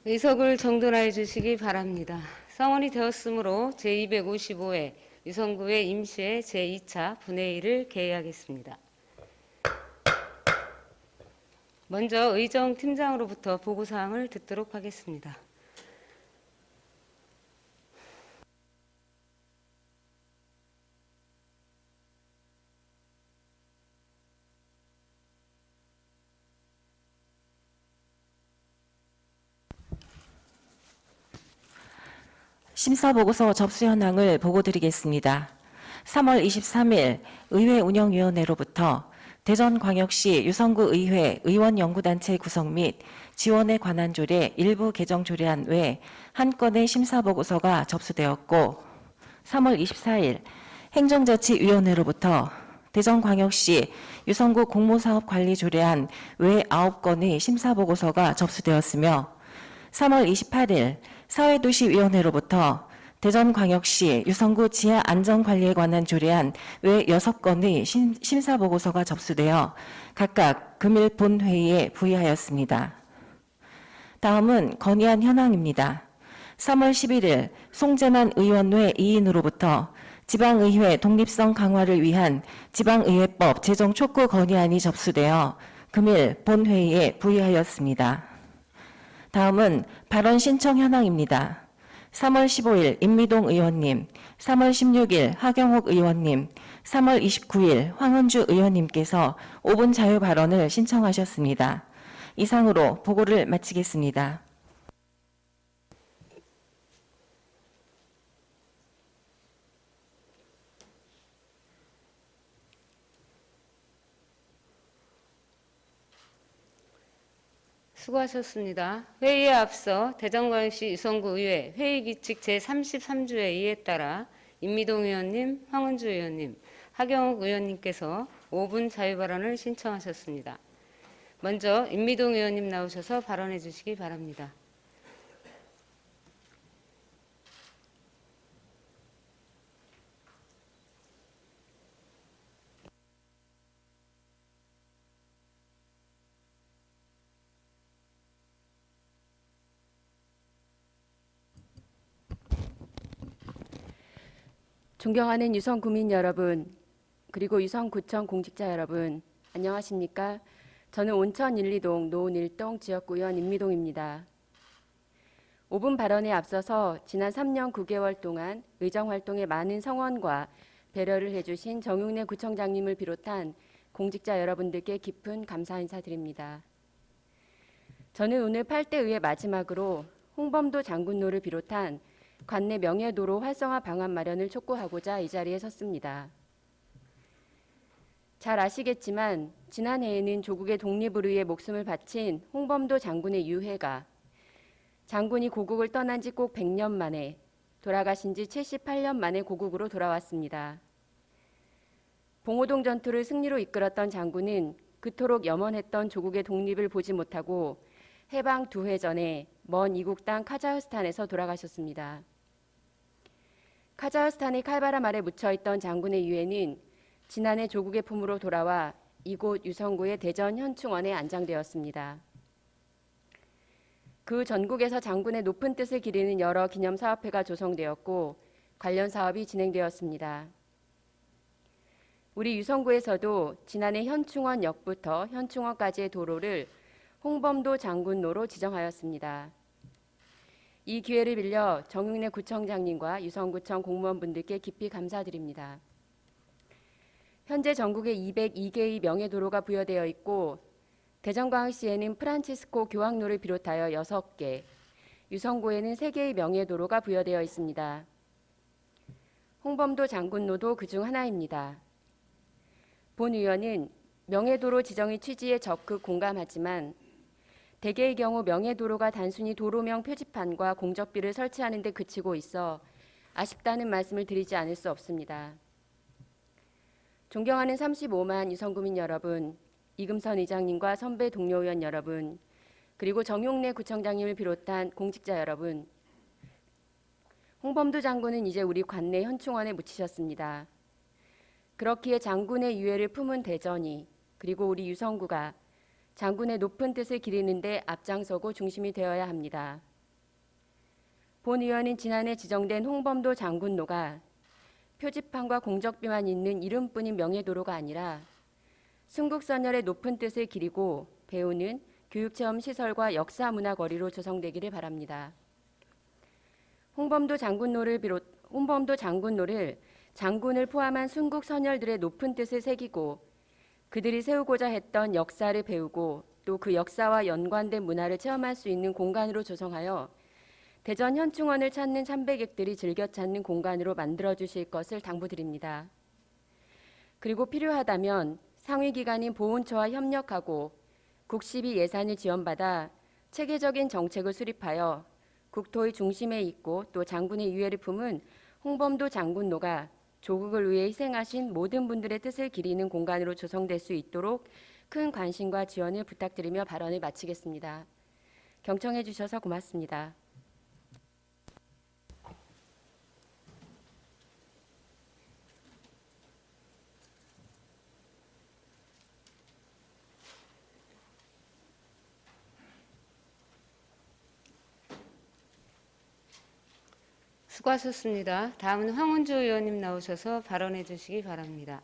의석을 정돈하여 주시기 바랍니다. 성원이 되었으므로 제255회 유성구의 임시회 제2차 분회의를 개의하겠습니다. 먼저 의정팀장으로부터 보고사항을 듣도록 하겠습니다. 심사보고서 접수 현황을 보고드리겠습니다. 3월 23일 의회운영위원회로부터 대전광역시 유성구 의회 의원연구단체 구성 및 지원에 관한 조례 일부 개정 조례안 외 한 건의 심사보고서가 접수되었고, 3월 24일 행정자치위원회로부터 대전광역시 유성구 공모사업관리 조례안 외 9건의 심사보고서가 접수되었으며, 3월 28일 사회도시위원회로부터 대전광역시 유성구 지하안전관리에 관한 조례안 외 6건의 심사보고서가 접수되어 각각 금일 본회의에 부의하였습니다. 다음은 건의안 현황입니다. 3월 11일 송재만 의원외 2인으로부터 지방의회 독립성 강화를 위한 지방의회법 제정 촉구 건의안이 접수되어 금일 본회의에 부의하였습니다. 다음은 발언 신청 현황입니다. 3월 15일 임미동 의원님, 3월 16일 하경옥 의원님, 3월 29일 황은주 의원님께서 5분 자유 발언을 신청하셨습니다. 이상으로 보고를 마치겠습니다. 수고하셨습니다. 회의에 앞서 대전광역시 유성구의회 회의규칙 제33조에 의에 따라 임미동 의원님, 황은주 의원님, 하경옥 의원님께서 5분 자유발언을 신청하셨습니다. 먼저 임미동 의원님 나오셔서 발언해 주시기 바랍니다. 존경하는 유성구민 여러분, 그리고 유성구청 공직자 여러분, 안녕하십니까? 저는 온천 1, 2동 노은 1동 지역구의원 임미동입니다. 5분 발언에 앞서서 지난 3년 9개월 동안 의정활동에 많은 성원과 배려를 해주신 정용래 구청장님을 비롯한 공직자 여러분들께 깊은 감사 인사드립니다. 저는 오늘 8대 의회 마지막으로 홍범도 장군로를 비롯한 관내 명예도로 활성화 방안 마련을 촉구하고자 이 자리에 섰습니다. 잘 아시겠지만 지난해에는 조국의 독립을 위해 목숨을 바친 홍범도 장군의 유해가 장군이 고국을 떠난 지 꼭 100년 만에, 돌아가신 지 78년 만에 고국으로 돌아왔습니다. 봉오동 전투를 승리로 이끌었던 장군은 그토록 염원했던 조국의 독립을 보지 못하고 해방 2해 전에 먼 이국 땅 카자흐스탄에서 돌아가셨습니다. 카자흐스탄의 칼바람 아래 묻혀있던 장군의 유해는 지난해 조국의 품으로 돌아와 이곳 유성구의 대전 현충원에 안장되었습니다. 그 전국에서 장군의 높은 뜻을 기리는 여러 기념사업회가 조성되었고 관련 사업이 진행되었습니다. 우리 유성구에서도 지난해 현충원역부터 현충원까지의 도로를 홍범도 장군로로 지정하였습니다. 이 기회를 빌려 정용래 구청장님과 유성구청 공무원분들께 깊이 감사드립니다. 현재 전국에 202개의 명예도로가 부여되어 있고 대전광역시에는 프란치스코 교황로를 비롯하여 6개, 유성구에는 3개의 명예도로가 부여되어 있습니다. 홍범도 장군로도 그중 하나입니다. 본 의원은 명예도로 지정의 취지에 적극 공감하지만 대개의 경우 명예도로가 단순히 도로명 표지판과 공적비를 설치하는 데 그치고 있어 아쉽다는 말씀을 드리지 않을 수 없습니다. 존경하는 35만 유성구민 여러분, 이금선 의장님과 선배 동료 의원 여러분, 그리고 정용래 구청장님을 비롯한 공직자 여러분, 홍범도 장군은 이제 우리 관내 현충원에 묻히셨습니다. 그렇기에 장군의 유해를 품은 대전이, 그리고 우리 유성구가 장군의 높은 뜻을 기리는 데 앞장서고 중심이 되어야 합니다. 본 의원인 지난해 지정된 홍범도 장군로가 표지판과 공적비만 있는 이름뿐인 명예도로가 아니라 순국선열의 높은 뜻을 기리고 배우는 교육체험시설과 역사문화거리로 조성되기를 바랍니다. 홍범도 장군로를 장군을 포함한 순국 선열들의 높은 뜻을 새기고 그들이 세우고자 했던 역사를 배우고 또 그 역사와 연관된 문화를 체험할 수 있는 공간으로 조성하여 대전 현충원을 찾는 참배객들이 즐겨 찾는 공간으로 만들어 주실 것을 당부드립니다. 그리고 필요하다면 상위기관인 보훈처와 협력하고 국시비 예산을 지원받아 체계적인 정책을 수립하여 국토의 중심에 있고 또 장군의 유해를 품은 홍범도 장군로가 조국을 위해 희생하신 모든 분들의 뜻을 기리는 공간으로 조성될 수 있도록 큰 관심과 지원을 부탁드리며 발언을 마치겠습니다. 경청해 주셔서 고맙습니다. 수고하셨습니다. 다음은 황운주 의원님 나오셔서 발언해 주시기 바랍니다.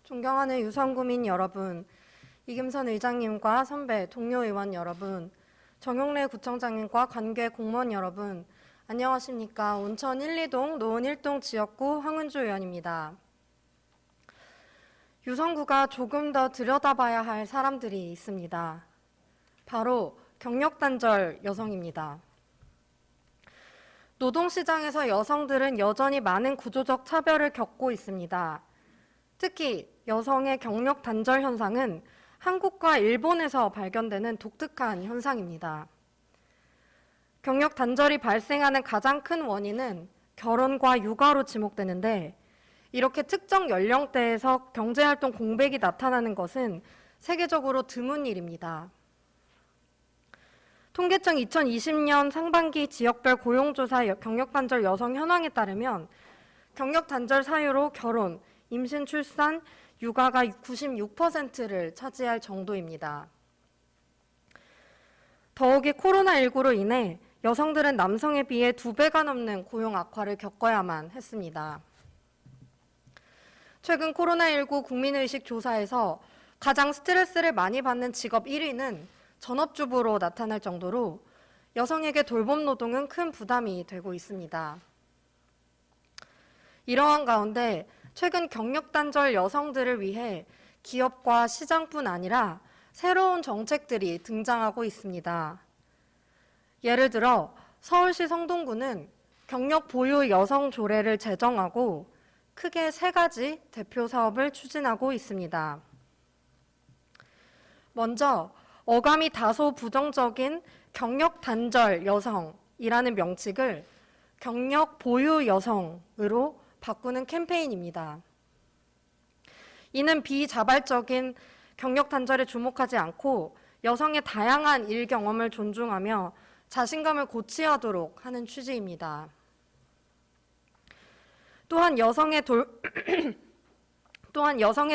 존경하는 유성구민 여러분, 이김선 의장님과 선배 동료 의원 여러분, 정용래 구청장님과 관계 공무원 여러분, 안녕하십니까. 온천 1, 2동 노원 1동 지역구 황은주 의원입니다. 유성구가 조금 더 들여다봐야 할 사람들이 있습니다. 바로 경력단절 여성입니다. 노동시장에서 여성들은 여전히 많은 구조적 차별을 겪고 있습니다. 특히 여성의 경력 단절 현상은 한국과 일본에서 발견되는 독특한 현상입니다. 경력 단절이 발생하는 가장 큰 원인은 결혼과 육아로 지목되는데 이렇게 특정 연령대에서 경제활동 공백이 나타나는 것은 세계적으로 드문 일입니다. 통계청 2020년 상반기 지역별 고용조사 경력단절 여성 현황에 따르면 경력단절 사유로 결혼, 임신, 출산, 육아가 96%를 차지할 정도입니다. 더욱이 코로나19로 인해 여성들은 남성에 비해 2배가 넘는 고용 악화를 겪어야만 했습니다. 최근 코로나19 국민의식 조사에서 가장 스트레스를 많이 받는 직업 1위는 전업주부로 나타날 정도로 여성에게 돌봄 노동은 큰 부담이 되고 있습니다. 이러한 가운데 최근 경력단절 여성들을 위해 기업과 시장뿐 아니라 새로운 정책들이 등장하고 있습니다. 예를 들어 서울시 성동구는 경력 보유 여성 조례를 제정하고 크게 3가지 대표 사업을 추진하고 있습니다. 먼저 어감이 다소 부정적인 경력 단절 여성이라는 명칭을 경력 보유 여성으로 바꾸는 캠페인입니다. 이는 비자발적인 경력 단절에 주목하지 않고 여성의 다양한 일 경험을 존중하며 자신감을 고취하도록 하는 취지입니다. 또한 여성의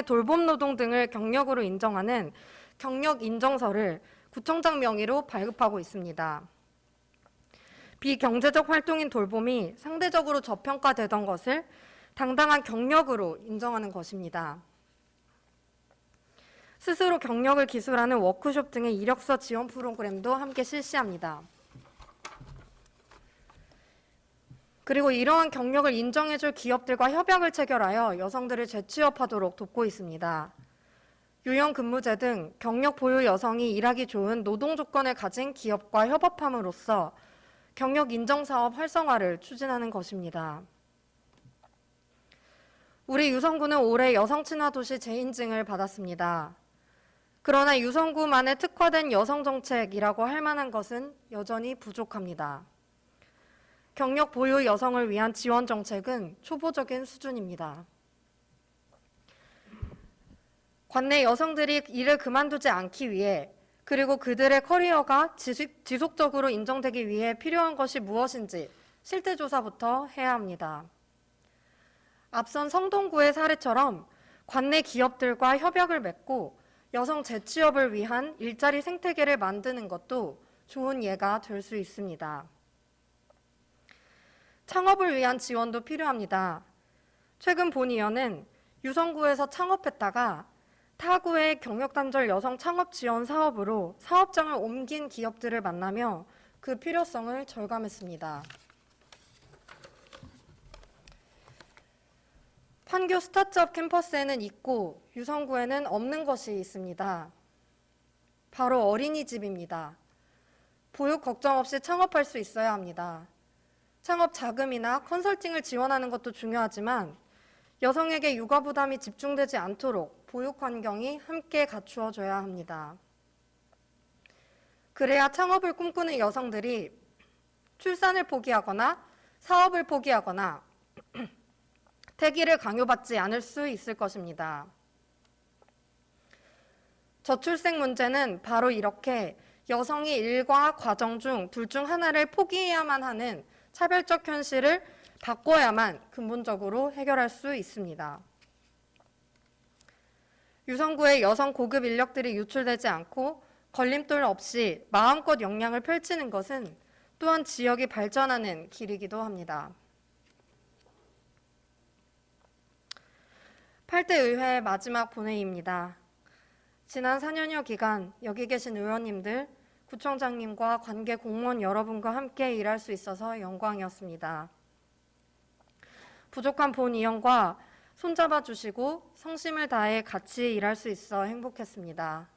돌봄 노동 등을 경력으로 인정하는 경력 인정서를 구청장 명의로 발급하고 있습니다. 비경제적 활동인 돌봄이 상대적으로 저평가되던 것을 당당한 경력으로 인정하는 것입니다. 스스로 경력을 기술하는 워크숍 등의 이력서 지원 프로그램도 함께 실시합니다. 그리고 이러한 경력을 인정해줄 기업들과 협약을 체결하여 여성들을 재취업하도록 돕고 있습니다. 유연근무제 등 경력 보유 여성이 일하기 좋은 노동 조건을 가진 기업과 협업함으로써 경력 인정 사업 활성화를 추진하는 것입니다. 우리 유성구는 올해 여성 친화 도시 재인증을 받았습니다. 그러나 유성구만의 특화된 여성 정책이라고 할 만한 것은 여전히 부족합니다. 경력 보유 여성을 위한 지원 정책은 초보적인 수준입니다. 관내 여성들이 일을 그만두지 않기 위해 그리고 그들의 커리어가 지속적으로 인정되기 위해 필요한 것이 무엇인지 실태조사부터 해야 합니다. 앞선 성동구의 사례처럼 관내 기업들과 협약을 맺고 여성 재취업을 위한 일자리 생태계를 만드는 것도 좋은 예가 될 수 있습니다. 창업을 위한 지원도 필요합니다. 최근 본의원은 유성구에서 창업했다가 타구의 경력단절 여성 창업 지원 사업으로 사업장을 옮긴 기업들을 만나며 그 필요성을 절감했습니다. 판교 스타트업 캠퍼스에는 있고 유성구에는 없는 것이 있습니다. 바로 어린이집입니다. 보육 걱정 없이 창업할 수 있어야 합니다. 창업 자금이나 컨설팅을 지원하는 것도 중요하지만 여성에게 육아 부담이 집중되지 않도록 보육 환경이 함께 갖추어져야 합니다. 그래야 창업을 꿈꾸는 여성들이 출산을 포기하거나 사업을 포기하거나 태기를 강요받지 않을 수 있을 것입니다. 저출생 문제는 바로 이렇게 여성이 일과 가정 중 둘 중 하나를 포기해야만 하는 차별적 현실을 바꿔야만 근본적으로 해결할 수 있습니다. 유성구의 여성 고급 인력들이 유출되지 않고 걸림돌 없이 마음껏 역량을 펼치는 것은 또한 지역이 발전하는 길이기도 합니다. 8대 의회 마지막 본회의입니다. 지난 4년여 기간 여기 계신 의원님들, 구청장님과 관계 공무원 여러분과 함께 일할 수 있어서 영광이었습니다. 부족한 본의원과 손잡아 주시고 성심을 다해 같이 일할 수 있어 행복했습니다.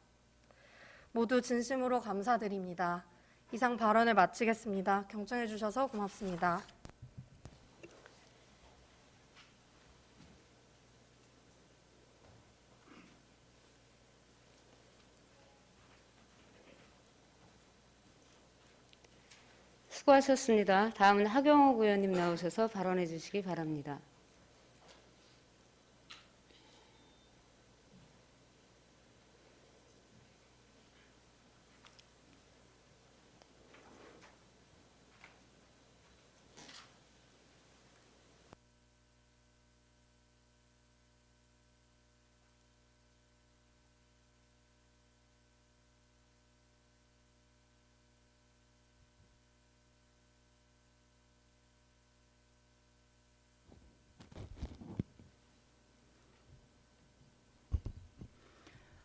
모두 진심으로 감사드립니다. 이상 발언을 마치겠습니다. 경청해 주셔서 고맙습니다. 수고하셨습니다. 다음은 하경욱 의원님 나오셔서 발언해 주시기 바랍니다.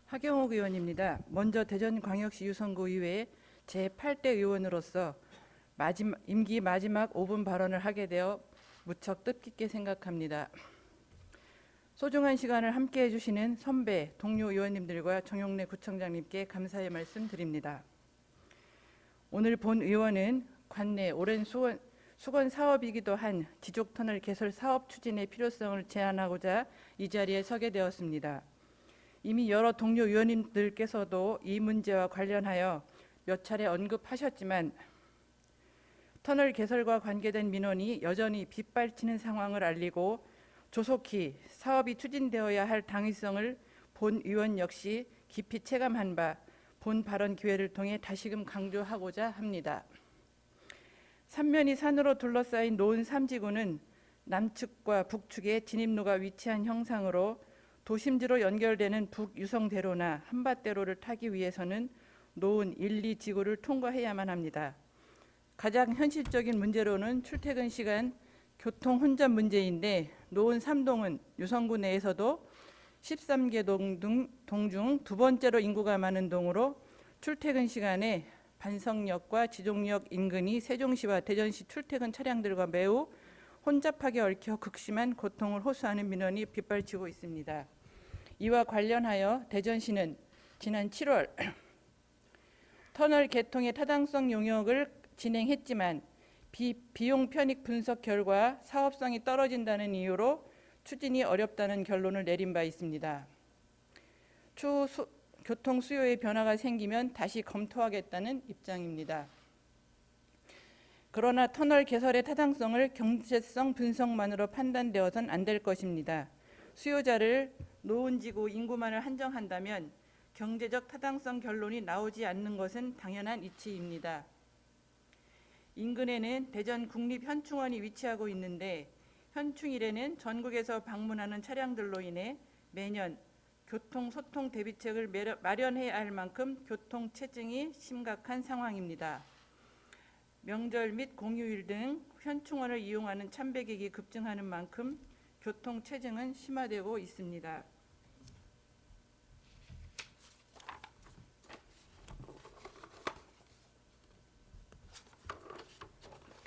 하경욱 의원입니다. 먼저 대전광역시 유성구 의회 제8대 의원으로서 임기 마지막 5분 발언을 하게 되어 무척 뜻깊게 생각합니다. 소중한 시간을 함께해 주시는 선배, 동료 의원님들과 정용래 구청장님께 감사의 말씀 드립니다. 오늘 본 의원은 관내 오랜 수건 사업이기도 한 지족터널 개설 사업 추진의 필요성을 제안하고자 이 자리에 서게 되었습니다. 이미 여러 동료 의원님들께서도 이 문제와 관련하여 몇 차례 언급하셨지만 터널 개설과 관계된 민원이 여전히 빗발치는 상황을 알리고 조속히 사업이 추진되어야 할 당위성을 본 의원 역시 깊이 체감한 바 본 발언 기회를 통해 다시금 강조하고자 합니다. 삼면이 산으로 둘러싸인 노은 3지구는 남측과 북측에 진입로가 위치한 형상으로 도심지로 연결되는 북유성대로나 한밭대로를 타기 위해서는 노은 1, 2지구를 통과해야만 합니다. 가장 현실적인 문제로는 출퇴근 시간 교통 혼잡 문제인데 노은 3동은 유성구 내에서도 13개 동 중 두 번째로 인구가 많은 동으로 출퇴근 시간에 반성역과 지종역 인근이 세종시와 대전시 출퇴근 차량들과 매우 혼잡하게 얽혀 극심한 고통을 호소하는 민원이 빗발치고 있습니다. 이와 관련하여 대전시는 지난 7월 터널 개통의 타당성 용역을 진행했지만 비용 편익 분석 결과 사업성이 떨어진다는 이유로 추진이 어렵다는 결론을 내린 바 있습니다. 추후 교통 수요의 변화가 생기면 다시 검토하겠다는 입장입니다. 그러나 터널 개설의 타당성을 경제성 분석만으로 판단되어선 안 될 것입니다. 수요자를 노은지구 인구만을 한정한다면 경제적 타당성 결론이 나오지 않는 것은 당연한 이치입니다. 인근에는 대전 국립현충원이 위치하고 있는데 현충일에는 전국에서 방문하는 차량들로 인해 매년 교통 소통 대비책을 마련해야 할 만큼 교통 체증이 심각한 상황입니다. 명절 및 공휴일 등 현충원을 이용하는 참배객이 급증하는 만큼 교통 체증은 심화되고 있습니다.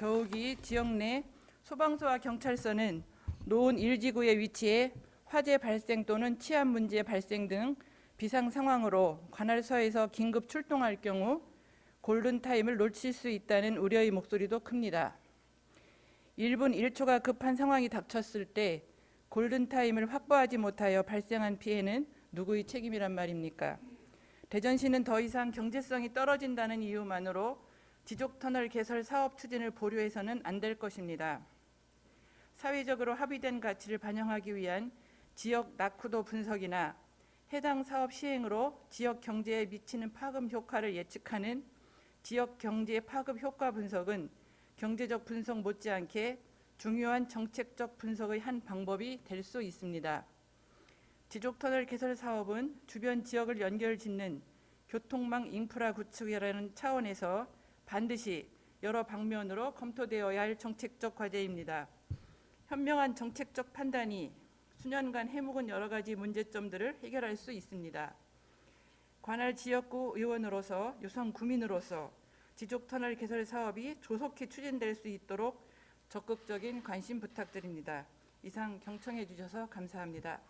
더욱이 지역 내 소방서와 경찰서는 노원 1지구에 위치해 화재 발생 또는 치안 문제 발생 등 비상 상황으로 관할서에서 긴급 출동할 경우 골든타임을 놓칠 수 있다는 우려의 목소리도 큽니다. 1분 1초가 급한 상황이 닥쳤을 때 골든타임을 확보하지 못하여 발생한 피해는 누구의 책임이란 말입니까? 대전시는 더 이상 경제성이 떨어진다는 이유만으로 지족터널 개설 사업 추진을 보류해서는 안 될 것입니다. 사회적으로 합의된 가치를 반영하기 위한 지역 낙후도 분석이나 해당 사업 시행으로 지역 경제에 미치는 파급 효과를 예측하는 지역 경제 파급 효과 분석은 경제적 분석 못지않게 중요한 정책적 분석의 한 방법이 될 수 있습니다. 지족터널 개설 사업은 주변 지역을 연결짓는 교통망 인프라 구축이라는 차원에서 반드시 여러 방면으로 검토되어야 할 정책적 과제입니다. 현명한 정책적 판단이 수년간 해묵은 여러 가지 문제점들을 해결할 수 있습니다. 관할 지역구 의원으로서 유성 구민으로서 지족터널 개설 사업이 조속히 추진될 수 있도록 적극적인 관심 부탁드립니다. 이상 경청해 주셔서 감사합니다.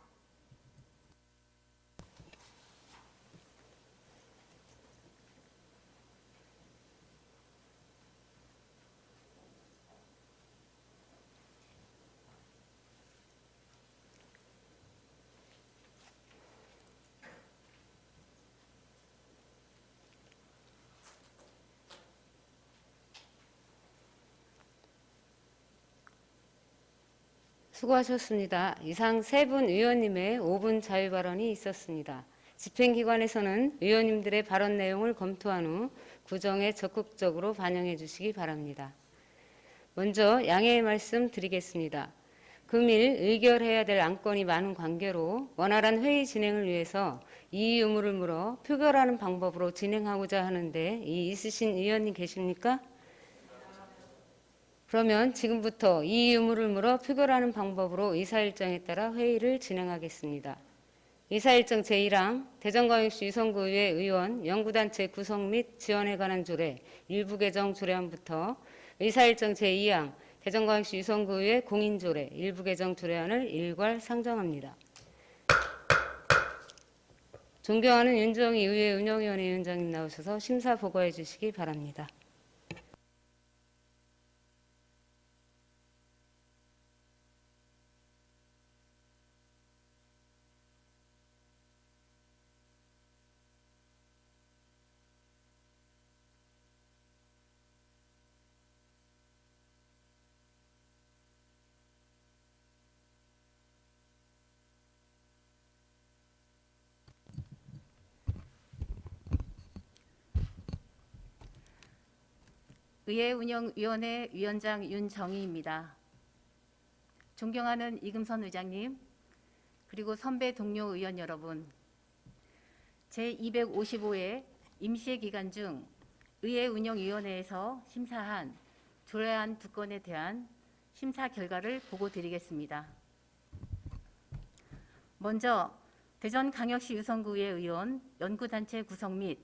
수고하셨습니다. 이상 세 분 의원님의 5분 자유 발언이 있었습니다. 집행기관에서는 의원님들의 발언 내용을 검토한 후 구정에 적극적으로 반영해 주시기 바랍니다. 먼저 양해의 말씀 드리겠습니다. 금일 의결해야 될 안건이 많은 관계로 원활한 회의 진행을 위해서 이의 의무를 물어 표결하는 방법으로 진행하고자 하는데 이 있으신 의원님 계십니까? 그러면 지금부터 이의 의무를 물어 표결하는 방법으로 의사일정에 따라 회의를 진행하겠습니다. 의사일정 제1항 대전광역시 유성구의회 의원 연구단체 구성 및 지원에 관한 조례 일부 개정 조례안부터 의사일정 제2항 대전광역시 유성구의회 공인조례 일부 개정 조례안을 일괄 상정합니다. 존경하는 윤정희 의회 운영위원회 위원장님 나오셔서 심사 보고해 주시기 바랍니다. 의회운영위원회 위원장 윤정희입니다. 존경하는 이금선 의장님, 그리고 선배 동료 의원 여러분, 제255회 임시회 기간 중 의회운영위원회에서 심사한 조례안 2건에 대한 심사 결과를 보고드리겠습니다. 먼저 대전광역시 유성구의회 의원 연구단체 구성 및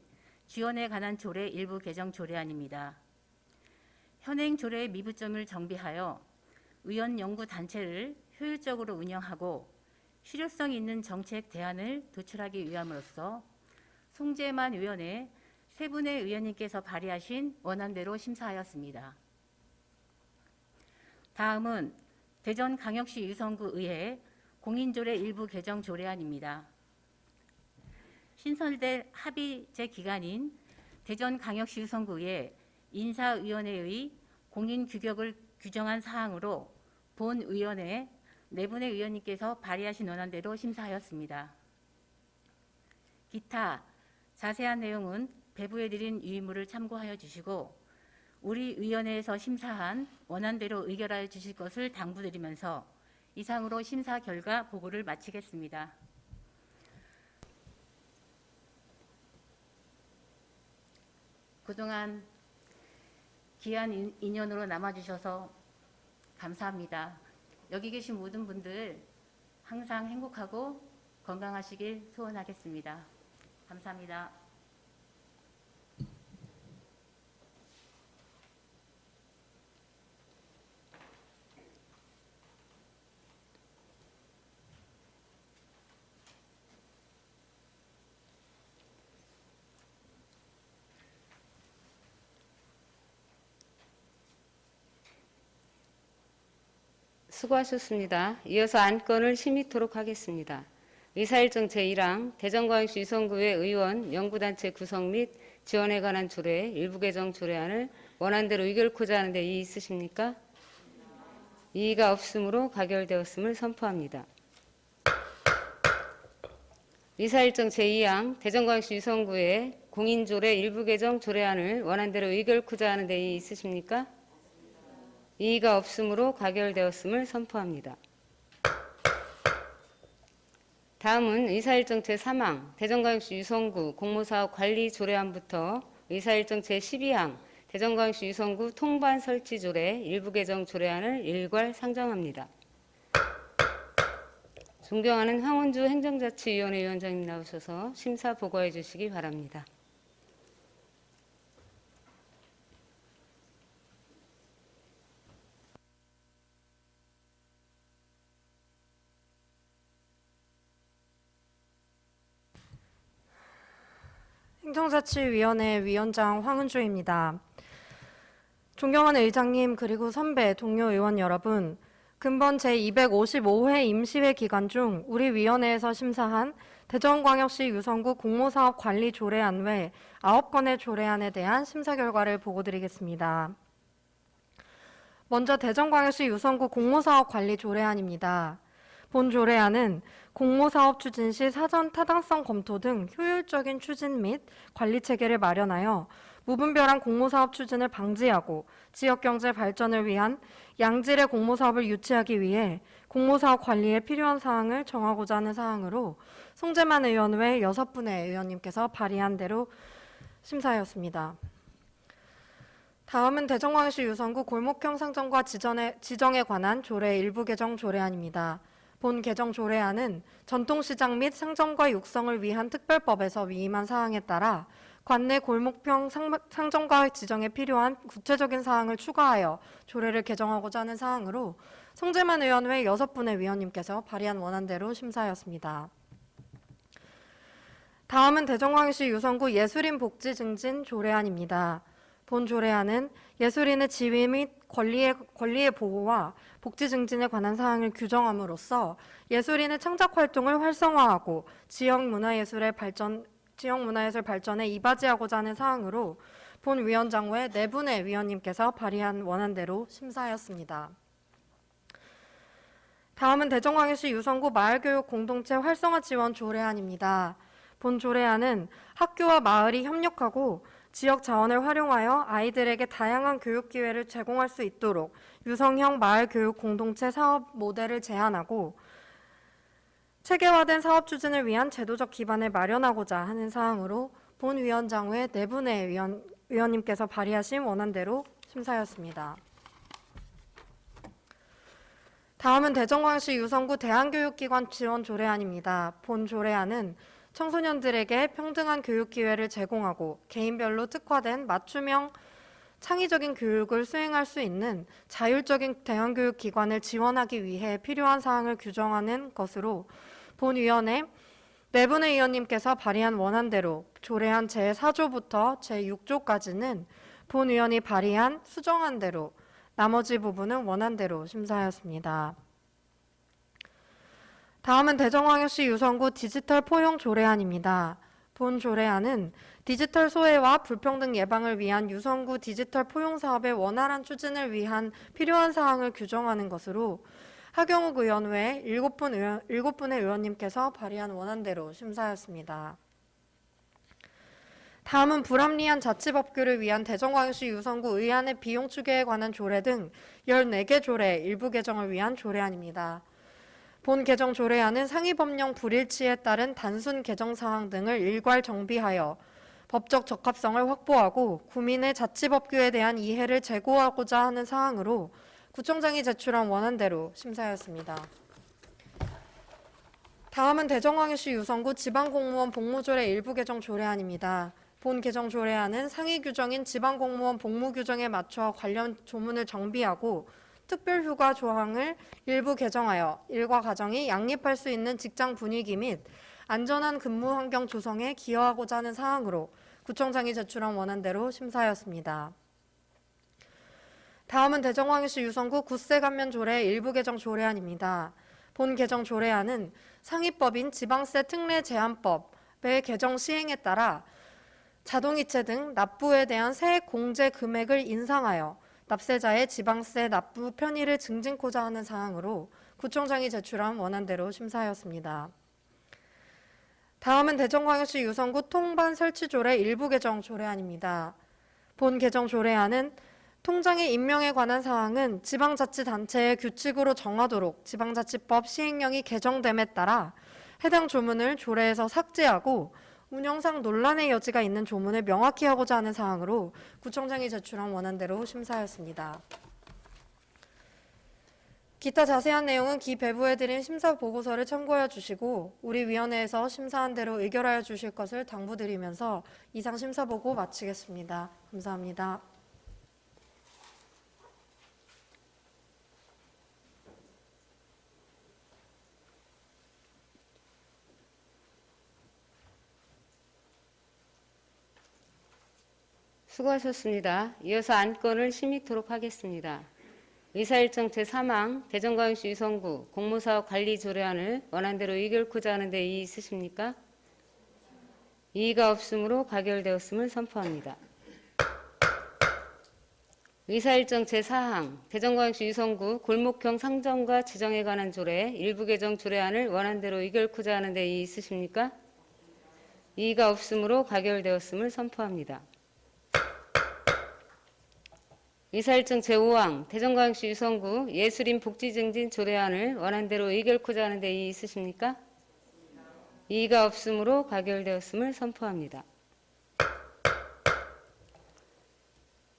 지원에 관한 조례 일부 개정 조례안입니다. 현행 조례의 미부점을 정비하여 의원 연구단체를 효율적으로 운영하고 실효성 있는 정책 대안을 도출하기 위함으로써 송재만 의원의 세 분의 의원님께서 발의하신 원안대로 심사하였습니다. 다음은 대전광역시 유성구의회 공인조례 일부 개정 조례안입니다. 신설될 합의제 기관인 대전광역시 유성구의 인사위원회의 공인규격을 규정한 사항으로 본위원회 4분의 의원님께서 발의하신 원안대로 심사하였습니다. 기타 자세한 내용은 배부해드린 유의물을 참고하여 주시고 우리 위원회에서 심사한 원안대로 의결하여 주실 것을 당부드리면서 이상으로 심사 결과 보고를 마치겠습니다. 그동안 귀한 인연으로 남아주셔서 감사합니다. 여기 계신 모든 분들 항상 행복하고 건강하시길 소원하겠습니다. 감사합니다. 수고하셨습니다. 이어서 안건을 심의토록 하겠습니다. 의사일정 제1항 대전광역시 유성구의 의원, 연구단체 구성 및 지원에 관한 조례, 일부 개정 조례안을 원안대로 의결코자 하는데 이의 있으십니까? 이의가 없으므로 가결되었음을 선포합니다. 의사일정 제2항 대전광역시 유성구의 공인조례 일부 개정 조례안을 원안대로 의결코자 하는데 이의 있으십니까? 이의가 없으므로 가결되었음을 선포합니다. 다음은 의사일정 제3항 대전광역시 유성구 공모사업 관리 조례안부터 의사일정 제12항 대전광역시 유성구 통반 설치 조례 일부 개정 조례안을 일괄 상정합니다. 존경하는 황운주 행정자치위원회 위원장님 나오셔서 심사 보고해 주시기 바랍니다. 행정자치위원회 위원장 황은주입니다. 존경하는 의장님 그리고 선배 동료 의원 여러분, 근본 제255회 임시회 기간 중 우리 위원회에서 심사한 대전광역시 유성구 공모사업 관리 조례안 외 9건의 조례안에 대한 심사 결과를 보고드리겠습니다. 먼저 대전광역시 유성구 공모사업 관리 조례안입니다. 본 조례안은 공모사업 추진 시 사전 타당성 검토 등 효율적인 추진 및 관리 체계를 마련하여 무분별한 공모사업 추진을 방지하고 지역경제 발전을 위한 양질의 공모사업을 유치하기 위해 공모사업 관리에 필요한 사항을 정하고자 하는 사항으로 송재만 의원 외 6분의 의원님께서 발의한 대로 심사하였습니다. 다음은 대전광역시 유성구 골목형 상점과 지정에 관한 조례 일부 개정 조례안입니다. 본 개정 조례안은 전통시장 및 상점과 육성을 위한 특별법에서 위임한 사항에 따라 관내 골목형 상점과 지정에 필요한 구체적인 사항을 추가하여 조례를 개정하고자 하는 사항으로 송재만 의원 외 6분의 위원님께서 발의한 원안대로 심사하였습니다. 다음은 대전광역시 유성구 예술인 복지 증진 조례안입니다. 본 조례안은 예술인의 지위 및 권리의 보호와 복지 증진에 관한 사항을 규정함으로써 예술인의 창작 활동을 활성화하고 지역 문화예술 발전에 이바지하고자 하는 사항으로 본 위원장 외 4분의 위원님께서 발의한 원안대로 심사하였습니다. 다음은 대전광역시 유성구 마을교육 공동체 활성화 지원 조례안입니다. 본 조례안은 학교와 마을이 협력하고 지역 자원을 활용하여 아이들에게 다양한 교육 기회를 제공할 수 있도록 유성형 마을 교육 공동체 사업 모델을 제안하고 체계화된 사업 추진을 위한 제도적 기반을 마련하고자 하는 사항으로 본 위원장 외 4분의 위원님께서 발의하신 원안대로 심사하였습니다. 다음은 대전광역시 유성구 대안교육기관 지원 조례안입니다. 본 조례안은 청소년들에게 평등한 교육 기회를 제공하고 개인별로 특화된 맞춤형 창의적인 교육을 수행할 수 있는 자율적인 대안교육 기관을 지원하기 위해 필요한 사항을 규정하는 것으로 본 위원회 4분의 위원님께서 발의한 원안대로 조례안 제4조부터 제6조까지는 본 위원이 발의한 수정안대로 나머지 부분은 원안대로 심사하였습니다. 다음은 대전광역시 유성구 디지털 포용 조례안입니다. 본 조례안은 디지털 소외와 불평등 예방을 위한 유성구 디지털 포용 사업의 원활한 추진을 위한 필요한 사항을 규정하는 것으로 하경욱 의원 외 7분의 의원님께서 발의한 원안대로 심사하였습니다. 다음은 불합리한 자치법규를 위한 대전광역시 유성구 의안의 비용 추계에 관한 조례 등 14개 조례 일부 개정을 위한 조례안입니다. 본 개정 조례안은 상위법령 불일치에 따른 단순 개정 사항 등을 일괄 정비하여 법적 적합성을 확보하고 구민의 자치법규에 대한 이해를 제고하고자 하는 사항으로 구청장이 제출한 원안대로 심사하였습니다. 다음은 대전광역시 유성구 지방공무원 복무조례 일부 개정 조례안입니다. 본 개정 조례안은 상위 규정인 지방공무원 복무 규정에 맞춰 관련 조문을 정비하고 특별휴가 조항을 일부 개정하여 일과 가정이 양립할 수 있는 직장 분위기 및 안전한 근무 환경 조성에 기여하고자 하는 사항으로 구청장이 제출한 원안대로 심사하였습니다. 다음은 대전광역시 유성구 굿세 감면 조례 일부 개정 조례안입니다. 본 개정 조례안은 상위법인 지방세 특례 제한법의 개정 시행에 따라 자동이체 등 납부에 대한 세액 공제 금액을 인상하여 납세자의 지방세 납부 편의를 증진코자 하는 사항으로 구청장이 제출한 원안대로 심사하였습니다. 다음은 대전광역시 유성구 통반 설치조례 일부 개정 조례안입니다. 본 개정 조례안은 통장의 임명에 관한 사항은 지방자치단체의 규칙으로 정하도록 지방자치법 시행령이 개정됨에 따라 해당 조문을 조례에서 삭제하고 운영상 논란의 여지가 있는 조문을 명확히 하고자 하는 사항으로 구청장이 제출한 원안대로 심사하였습니다. 기타 자세한 내용은 기 배부해드린 심사 보고서를 참고하여 주시고 우리 위원회에서 심사한 대로 의결하여 주실 것을 당부드리면서 이상 심사 보고 마치겠습니다. 감사합니다. 수고하셨습니다. 이어서 안건을 심의토록 하겠습니다. 의사일정 제3항 대전광역시 유성구 공무사업 관리 조례안을 원안대로 의결코자 하는 데 이의 있으십니까? 이의가 없으므로 가결되었음을 선포합니다. 의사일정 제4항 대전광역시 유성구 골목형 상점과 지정에 관한 조례 일부 개정 조례안을 원안대로 의결코자 하는 데 이의 있으십니까? 이의가 없으므로 가결되었음을 선포합니다. 의사일정 제5항 대전광역시 유성구 예술인 복지증진 조례안을 원안대로 의결코자 하는 데 이의 있으십니까? 이의가 없으므로 가결되었음을 선포합니다.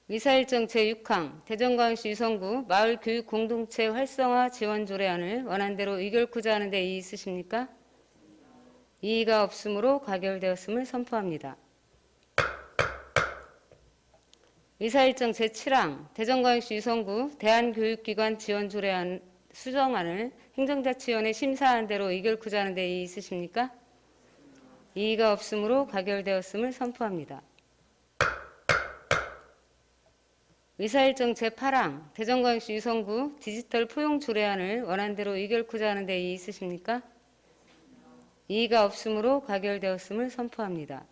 의사일정 제6항 대전광역시 유성구 마을교육 공동체 활성화 지원 조례안을 원안대로 의결코자 하는 데 이의 있으십니까? 이의가 없으므로 가결되었음을 선포합니다. 의사일정 제7항 대전광역시 유성구 대한교육기관 지원 조례안 수정안을 행정자치위원회 심사한 대로 의결코자 하는 데 이의 있으십니까? 이의가 없으므로 가결되었음을 선포합니다. 의사일정 제8항 대전광역시 유성구 디지털 포용 조례안을 원안대로 의결코자 하는 데 이의 있으십니까? 이의가 없으므로 가결되었음을 선포합니다.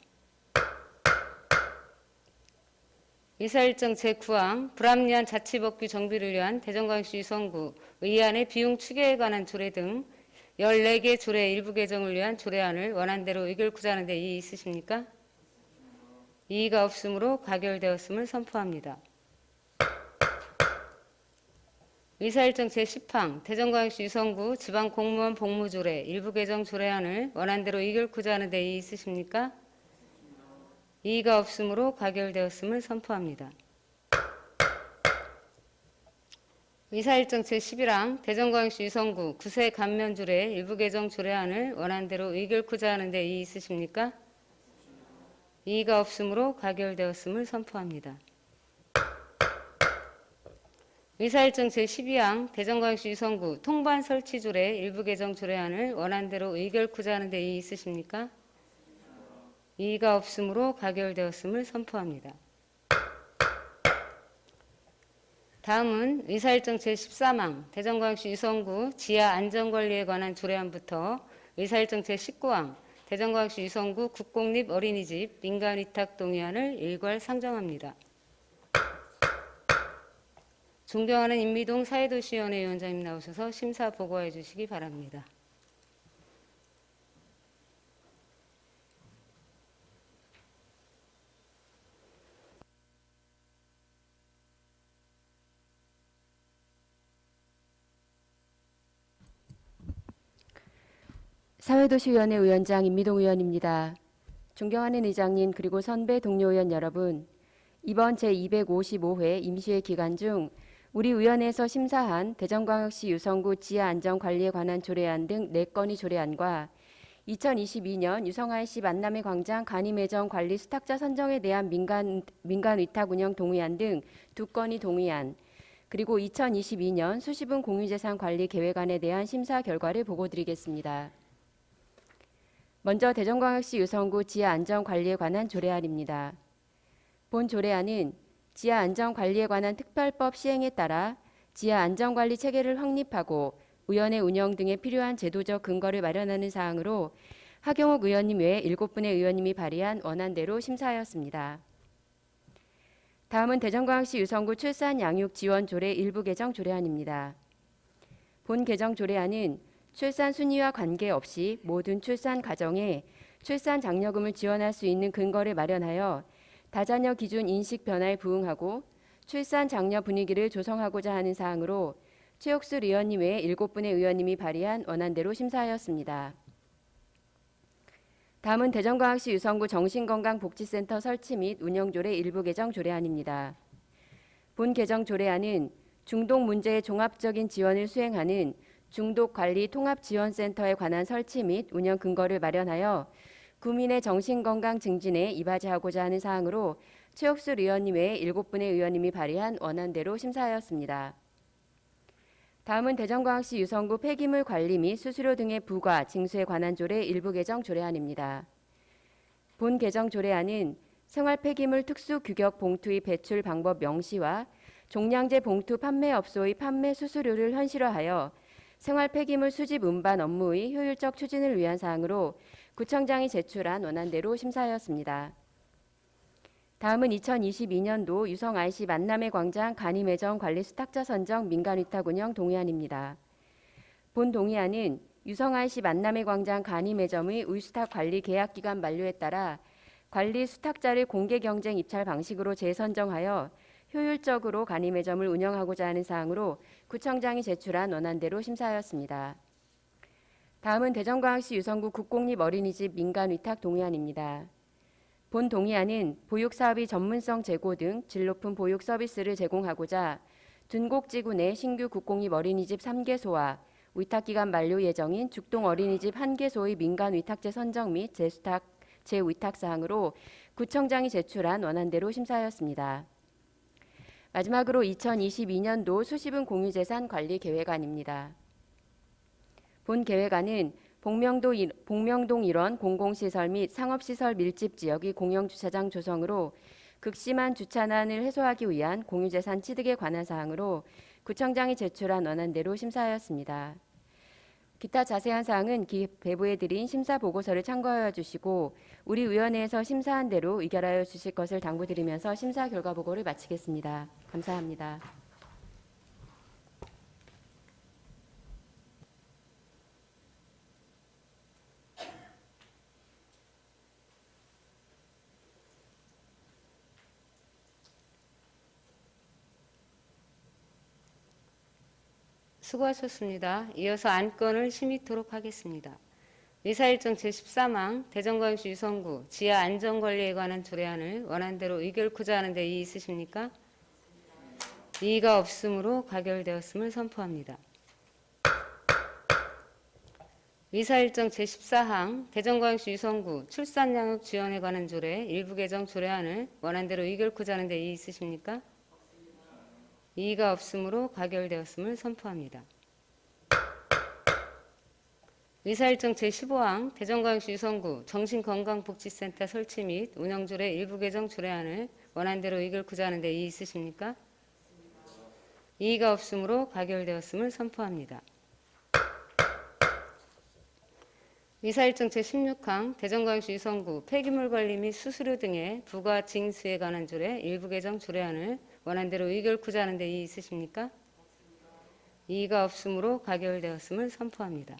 의사일정 제9항 불합리한 자치법규 정비를 위한 대전광역시 유성구 의안의 비용 추계에 관한 조례 등 14개 조례 일부 개정을 위한 조례안을 원안대로 의결코자 하는 데 이의 있으십니까? 이의가 없으므로 가결되었음을 선포합니다. 의사일정 제10항 대전광역시 유성구 지방공무원 복무조례 일부 개정 조례안을 원안대로 의결코자 하는 데 이의 있으십니까? 이의가 없으므로 가결되었음을 선포합니다. 의사일정 제11항 대전광역시 유성구 구세 감면조례 일부 개정 조례안을 원안대로 의결코자 하는 데 이의 있으십니까? 이의가 없으므로 가결되었음을 선포합니다. 의사일정 제12항 대전광역시 유성구 통반 설치 조례 일부 개정 조례안을 원안대로 의결코자 하는 데 이의 있으십니까? 이의가 없으므로 가결되었음을 선포합니다. 다음은 의사일정 제13항 대전광역시 유성구 지하 안전관리에 관한 조례안부터 의사일정 제19항 대전광역시 유성구 국공립 어린이집 민간위탁 동의안을 일괄 상정합니다. 존경하는 임미동 사회도시위원회 위원장님 나오셔서 심사 보고해 주시기 바랍니다. 사회도시위원회 위원장 임미동 의원입니다. 존경하는 의장님 그리고 선배 동료 의원 여러분, 이번 제255회 임시회 기간 중 우리 위원회에서 심사한 대전광역시 유성구 지하안전관리에 관한 조례안 등 4건의 조례안과 2022년 유성IC 만남의 광장 간이매점 관리 수탁자 선정에 대한 민간 위탁 운영 동의안 등 2건의 동의안, 그리고 2022년 수시분 공유재산 관리 계획안에 대한 심사 결과를 보고드리겠습니다. 먼저 대전광역시 유성구 지하안전관리에 관한 조례안입니다. 본 조례안은 지하안전관리에 관한 특별법 시행에 따라 지하안전관리 체계를 확립하고 위원회 운영 등에 필요한 제도적 근거를 마련하는 사항으로 하경욱 의원님 외 7분의 의원님이 발의한 원안대로 심사하였습니다. 다음은 대전광역시 유성구 출산 양육 지원 조례 일부 개정 조례안입니다. 본 개정 조례안은 출산 순위와 관계없이 모든 출산 가정에 출산 장려금을 지원할 수 있는 근거를 마련하여 다자녀 기준 인식 변화에 부응하고 출산 장려 분위기를 조성하고자 하는 사항으로 최옥수 의원님 외 7분의 의원님이 발의한 원안대로 심사하였습니다. 다음은 대전광역시 유성구 정신건강복지센터 설치 및 운영조례 일부 개정 조례안입니다. 본 개정 조례안은 중독 문제의 종합적인 지원을 수행하는 중독관리통합지원센터에 관한 설치 및 운영 근거를 마련하여 구민의 정신건강 증진에 이바지하고자 하는 사항으로 최옥수 의원님 외 7분의 의원님이 발의한 원안대로 심사하였습니다. 다음은 대전광역시 유성구 폐기물 관리 및 수수료 등의 부과, 징수에 관한 조례 일부 개정 조례안입니다. 본 개정 조례안은 생활 폐기물 특수 규격 봉투의 배출 방법 명시와 종량제 봉투 판매업소의 판매 수수료를 현실화하여 생활 폐기물 수집 운반 업무의 효율적 추진을 위한 사항으로 구청장이 제출한 원안대로 심사하였습니다. 다음은 2022년도 유성IC 만남의 광장 간이매점 관리 수탁자 선정 민간위탁 운영 동의안입니다. 본 동의안은 유성IC 만남의 광장 간이매점의 의수탁 관리 계약기간 만료에 따라 관리 수탁자를 공개경쟁 입찰 방식으로 재선정하여 효율적으로 간이매점을 운영하고자 하는 사항으로 구청장이 제출한 원안대로 심사하였습니다. 다음은 대전광역시 유성구 국공립 어린이집 민간위탁 동의안입니다. 본 동의안은 보육사업의 전문성 제고 등 질 높은 보육 서비스를 제공하고자 둔곡지구 내 신규 국공립 어린이집 3개소와 위탁기간 만료 예정인 죽동 어린이집 1개소의 민간위탁제 선정 및 재위탁 사항으로 구청장이 제출한 원안대로 심사하였습니다. 마지막으로 2022년도 수시분 공유재산 관리 계획안입니다. 본 계획안은 복명동 일원 공공시설 및 상업시설 밀집 지역의 공영주차장 조성으로 극심한 주차난을 해소하기 위한 공유재산 취득에 관한 사항으로 구청장이 제출한 원안대로 심사하였습니다. 기타 자세한 사항은 배부해 드린 심사 보고서를 참고하여 주시고 우리 위원회에서 심사한 대로 의결하여 주실 것을 당부드리면서 심사 결과 보고를 마치겠습니다. 감사합니다. 수고하셨습니다. 이어서 안건을 심의토록 하겠습니다. 의사일정 제13항 대전광역시 유성구 지하안전관리에 관한 조례안을 원안대로 의결코자 하는 데 이의 있으십니까? 이의가 없으므로 가결되었음을 선포합니다. 의사일정 제14항 대전광역시 유성구 출산양육 지원에 관한 조례 일부 개정 조례안을 원안대로 의결코자 하는 데 이의 있으십니까? 이의가 없으므로 가결되었음을 선포합니다. 의사일정 제15항 대전광역시 유성구 정신건강복지센터 설치 및 운영조례 일부 개정 조례안을 원안대로 의결코자 하는 데 이의 있으십니까? 이의가 없으므로 가결되었음을 선포합니다. 의사일정 제16항 대전광역시 유성구 폐기물 관리 및 수수료 등의 부과 징수에 관한 조례 일부 개정 조례안을 원안대로 의결코자 하는 데 이의 있으십니까? 이의가 없으므로 가결되었음을 선포합니다.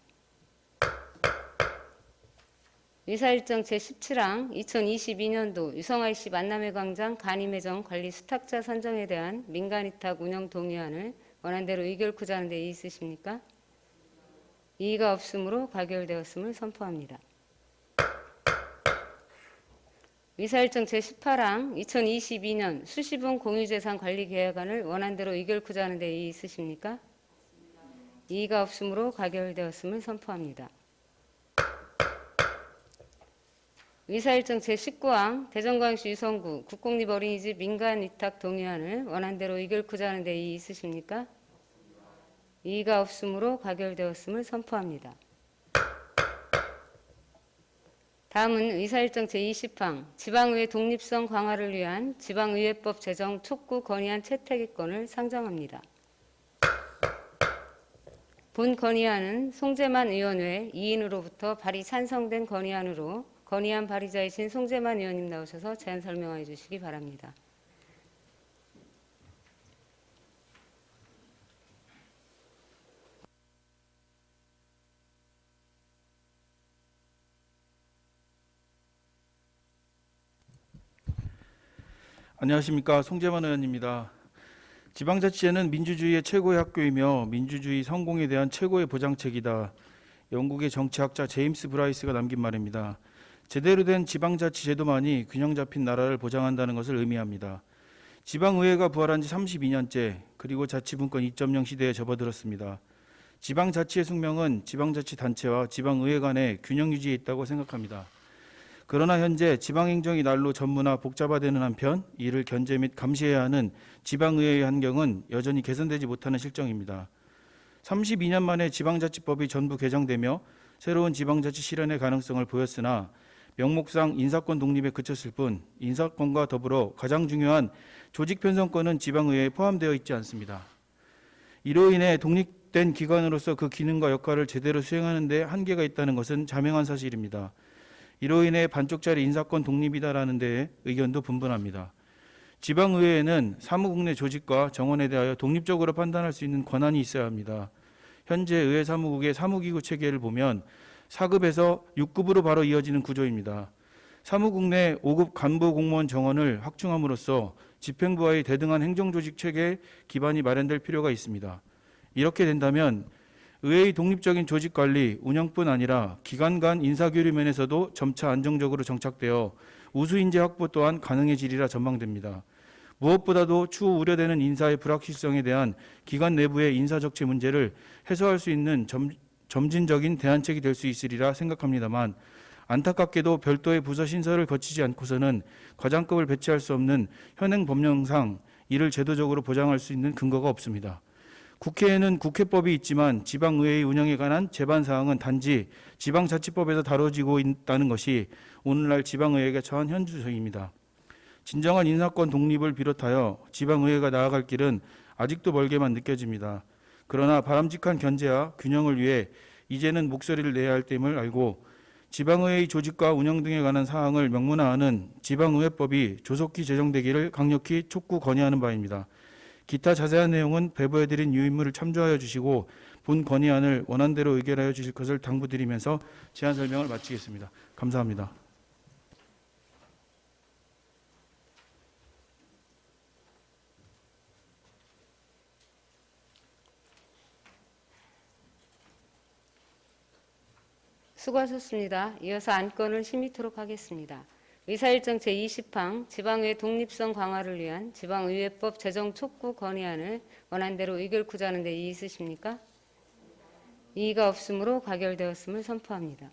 의사일정 제17항 2022년도 유성IC 만남의 광장 간이매점 관리 수탁자 선정에 대한 민간위탁 운영 동의안을 원안대로 의결코자 하는 데 이의 있으십니까? 이의가 없으므로 가결되었음을 선포합니다. 의사일정 제18항 2022년 수시분 공유재산 관리 계약안을 원안대로 의결코자 하는 데 이의 있으십니까? 이의가 없으므로 가결되었음을 선포합니다. 의사일정 제19항 대전광역시 유성구 국공립 어린이집 민간 위탁 동의안을 원안대로 의결코자 하는 데 이의 있으십니까? 이의가 없으므로 가결되었음을 선포합니다. 다음은 의사일정 제20항 지방의회 독립성 강화를 위한 지방의회법 제정 촉구 건의안 채택의건을 상정합니다. 본 건의안은 송재만 의원 외 2인으로부터 발의 찬성된 건의안으로 건의안 발의자이신 송재만 의원님 나오셔서 제안 설명해 주시기 바랍니다. 안녕하십니까. 송재만 의원입니다. 지방자치제는 민주주의의 최고의 학교이며 민주주의 성공에 대한 최고의 보장책이다. 영국의 정치학자 제임스 브라이스가 남긴 말입니다. 제대로 된 지방자치제도만이 균형 잡힌 나라를 보장한다는 것을 의미합니다. 지방의회가 부활한 지 32년째, 그리고 자치분권 2.0 시대에 접어들었습니다. 지방자치의 숙명은 지방자치단체와 지방의회 간의 균형 유지에 있다고 생각합니다. 그러나 현재 지방행정이 날로 전문화 복잡화되는 한편 이를 견제 및 감시해야 하는 지방의회의 환경은 여전히 개선되지 못하는 실정입니다. 32년 만에 지방자치법이 전부 개정되며 새로운 지방자치 실현의 가능성을 보였으나 명목상 인사권 독립에 그쳤을 뿐 인사권과 더불어 가장 중요한 조직 편성권은 지방의회에 포함되어 있지 않습니다. 이로 인해 독립된 기관으로서 그 기능과 역할을 제대로 수행하는 데 한계가 있다는 것은 자명한 사실입니다. 이로 인해 반쪽짜리 인사권 독립이다라는 데에 의견도 분분합니다. 지방의회에는 사무국 내 조직과 정원에 대하여 독립적으로 판단할 수 있는 권한이 있어야 합니다. 현재 의회 사무국의 사무기구 체계를 보면 4급에서 6급으로 바로 이어지는 구조입니다. 사무국 내 5급 간부 공무원 정원을 확충함으로써 집행부와의 대등한 행정조직 체계 기반이 마련될 필요가 있습니다. 이렇게 된다면 의회의 독립적인 조직관리, 운영뿐 아니라 기관 간 인사교류 면에서도 점차 안정적으로 정착되어 우수인재 확보 또한 가능해지리라 전망됩니다. 무엇보다도 추후 우려되는 인사의 불확실성에 대한 기관 내부의 인사적체 문제를 해소할 수 있는 점진적인 대안책이 될 수 있으리라 생각합니다만 안타깝게도 별도의 부서 신설을 거치지 않고서는 과장급을 배치할 수 없는 현행 법령상 이를 제도적으로 보장할 수 있는 근거가 없습니다. 국회에는 국회법이 있지만 지방의회의 운영에 관한 제반사항은 단지 지방자치법에서 다뤄지고 있다는 것이 오늘날 지방의회가 처한 현주소입니다. 진정한 인사권 독립을 비롯하여 지방의회가 나아갈 길은 아직도 멀게만 느껴집니다. 그러나 바람직한 견제와 균형을 위해 이제는 목소리를 내야 할 됨을 알고 지방의회의 조직과 운영 등에 관한 사항을 명문화하는 지방의회법이 조속히 제정되기를 강력히 촉구 건의하는 바입니다. 기타 자세한 내용은 배부해드린 유인물을 참조하여 주시고 본 건의안을 원안대로 의결하여 주실 것을 당부드리면서 제안 설명을 마치겠습니다. 감사합니다. 수고하셨습니다. 이어서 안건을 심의토록 하겠습니다. 의사일정 제20항 지방의회 독립성 강화를 위한 지방의회법 제정 촉구 건의안을 원안대로 의결코자 하는 데 이의 있으십니까? 이의가 없으므로 가결되었음을 선포합니다.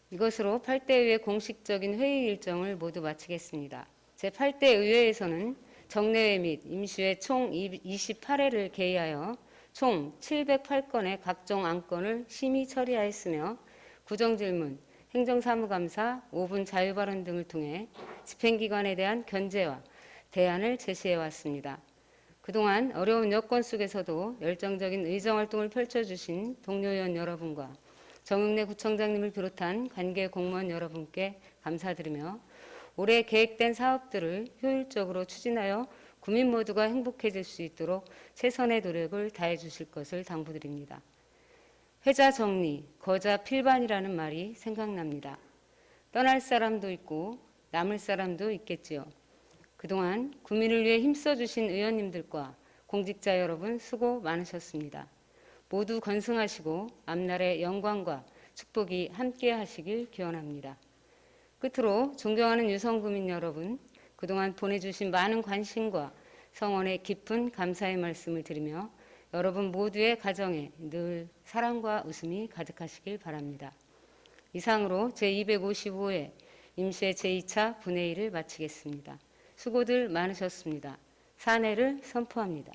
이것으로 8대 의회 공식적인 회의 일정을 모두 마치겠습니다. 제8대 의회에서는 정례회 및 임시회 총 28회를 개의하여 총 708건의 각종 안건을 심의 처리하였으며 구정질문, 행정사무감사, 5분 자유발언 등을 통해 집행기관에 대한 견제와 대안을 제시해왔습니다. 그동안 어려운 여건 속에서도 열정적인 의정활동을 펼쳐주신 동료 의원 여러분과 정영래 구청장님을 비롯한 관계 공무원 여러분께 감사드리며 올해 계획된 사업들을 효율적으로 추진하여 국민 모두가 행복해질 수 있도록 최선의 노력을 다해 주실 것을 당부드립니다. 회자 정리, 거자 필반이라는 말이 생각납니다. 떠날 사람도 있고 남을 사람도 있겠지요. 그동안 국민을 위해 힘써주신 의원님들과 공직자 여러분 수고 많으셨습니다. 모두 건승하시고 앞날의 영광과 축복이 함께 하시길 기원합니다. 끝으로 존경하는 유성구민 여러분, 그동안 보내주신 많은 관심과 성원에 깊은 감사의 말씀을 드리며 여러분 모두의 가정에 늘 사랑과 웃음이 가득하시길 바랍니다. 이상으로 제255회 임시회 제2차 분회의를 마치겠습니다. 수고들 많으셨습니다. 산회를 선포합니다.